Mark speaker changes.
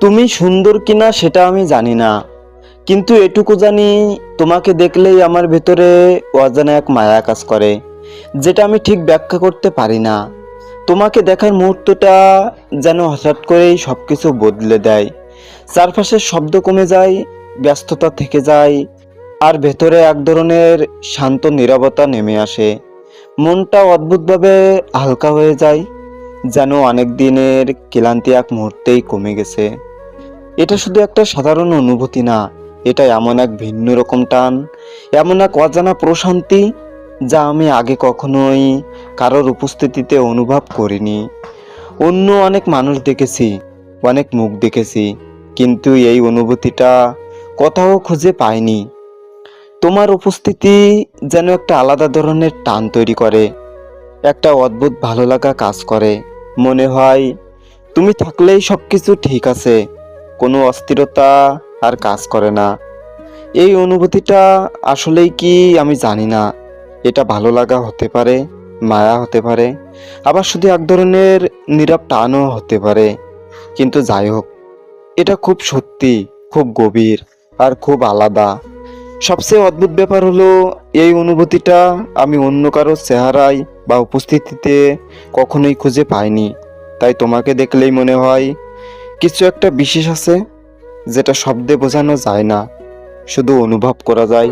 Speaker 1: তুমি সুন্দর কিনা সেটা আমি জানি না, কিন্তু এটুকু জানি তোমাকে দেখলেই আমার ভেতরে অজানা এক মায়া কাজ করে, যেটা আমি ঠিক ব্যাখ্যা করতে পারি না। তোমাকে দেখার মুহূর্তটা যেন হঠাৎ করেই সবকিছু বদলে দেয়। চারপাশের শব্দ কমে যায়, ব্যস্ততা থেকে যায়, আর ভেতরে এক ধরনের শান্ত নীরবতা নেমে আসে। মনটা অদ্ভুতভাবে হালকা হয়ে যায়, যেন অনেক দিনের ক্লান্তি এক মুহূর্তেই কমে গেছে। এটা শুধু একটা সাধারণ অনুভূতি না, এটা এমন এক ভিন্ন রকম টান, এমন এক অজানা প্রশান্তি যা আমি আগে কখনোই কারোর উপস্থিতিতে অনুভব করিনি। অন্য অনেক মানুষ দেখেছি, অনেক মুখ দেখেছি, কিন্তু এই অনুভূতিটা কোথাও খুঁজে পাইনি। তোমার উপস্থিতি যেন একটা আলাদা ধরনের টান তৈরি করে, একটা অদ্ভুত ভালো লাগা কাজ করে। মনে হয় তুমি থাকলেই সবকিছু ঠিক আছে, কোনো অস্থিরতা আর কাজ করে না। এই অনুভূতিটা আসলেই কি আমি জানি না। এটা ভালো লাগা হতে পারে, মায়া হতে পারে, আবার শুধু এক ধরনের নীরব টানও হতে পারে। কিন্তু যাই হোক, এটা খুব সত্যি, খুব গভীর, আর খুব আলাদা। সবচেয়ে অদ্ভুত ব্যাপার হলো, এই অনুভূতিটা আমি অন্য কারো চেহারায় বা উপস্থিতিতে কখনোই খুঁজে পাইনি। তাই তোমাকে দেখলেই মনে হয় কিছু একটা বিশেষ আছে, যেটা শব্দে বোঝানো যায় না, শুধু অনুভব করা যায়।